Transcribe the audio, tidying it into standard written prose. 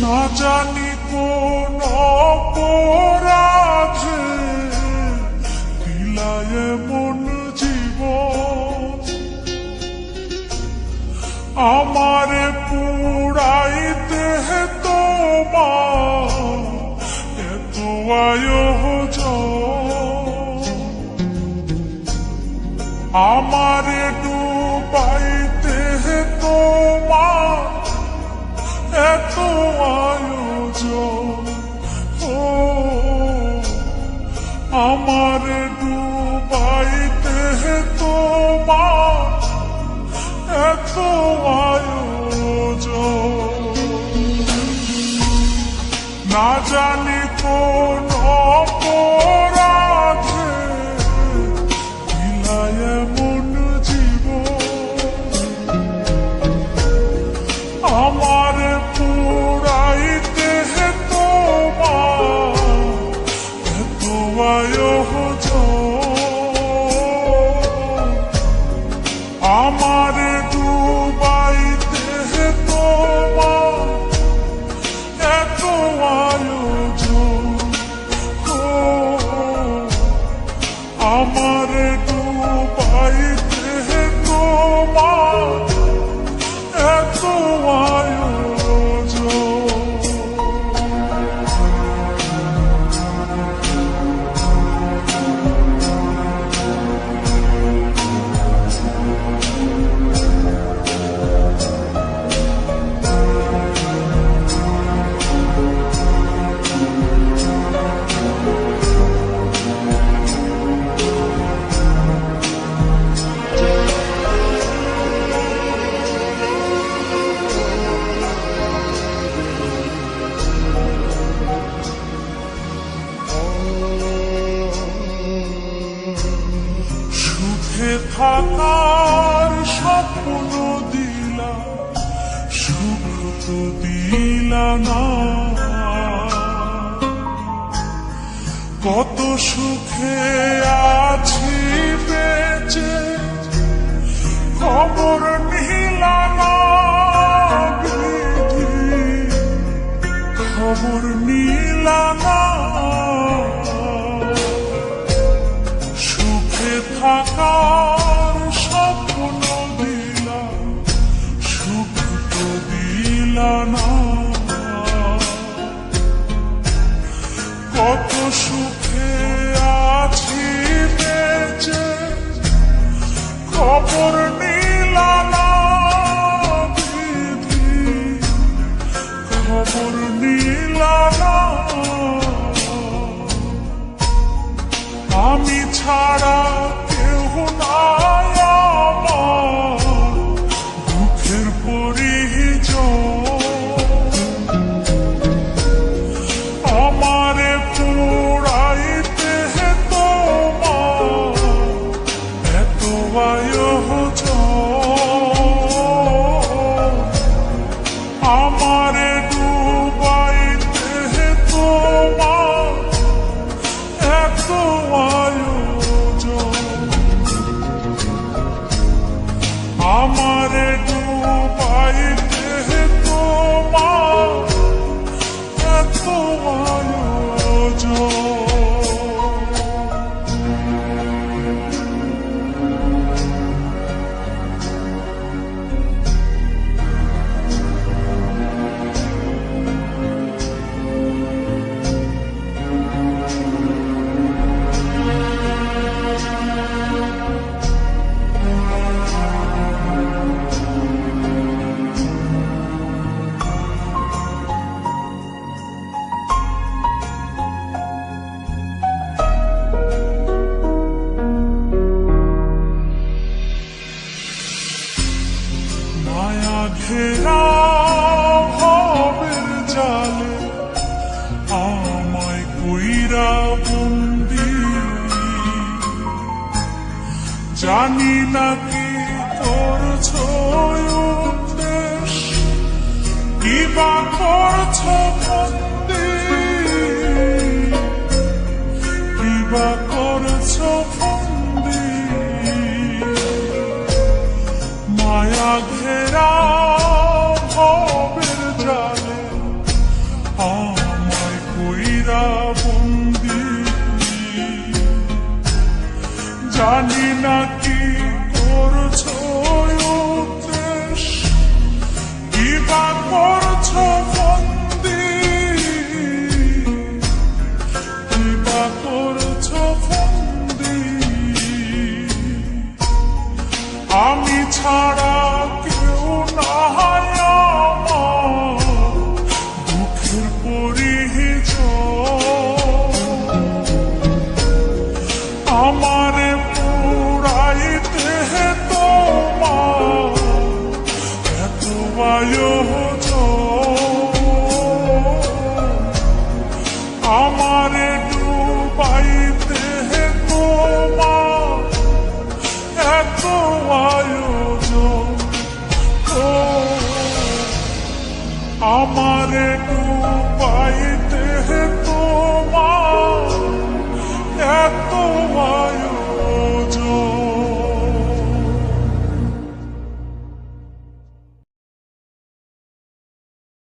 না জানি কোন অপরাধে দিলায় মন জীবন, আমারে পুরাইতে তোমার এত আয়োজন, আমারে ডুবাইতে তোমার এত আয়োজন। ও আমারে ডুবাইতে তোমার এত আয়োজন, না জানি কোন অপরাধে দিলায় মন জীবন, আমারে পুরাইতে তোমার এত আয়োজন, আমারে ডুবাইতে তোমার এত আয়োজন। ও আমারে ডুবাইতে তোমার এত আয়োজন। সুখে থাকার স্বপ্ন দিলা, সুখ তো দিলা না, কত সুখে আছি বেঁচে খবর নিলা না, বিধি খবর নিলা না, সুখে থাকার স্বপ্ন দিলা, সুখ তো দিলা না, কত সুখে আছি বেঁচে খবর নিলা না, বিধি খবর নিলা না, আমি ছাড়া কেউ নাই আমার দুঃখের পরিজন, আমারে পুরাইতে তোমার এত আয়োজন, আমারে ডুবাইতে তোমার এত আয়োজন, আমারে ডুবাইতে তোমার এত আয়োজন। মায়া ঘেরা ভবের জালে আমায় কইরা বন্দি, জানি না কি করছো উদ্দেশ, কিবা করছো বন্দি, কিবা করছো বন্দি, মায়া ঘেরা ভবের জালে জানি না কি করছো উদ্দেশ, কি বা করছো বন্দি, কি বা করছো বন্দি। আমি ছাড়া কেউ নাই আমার দুঃখের পরিচয়, আমার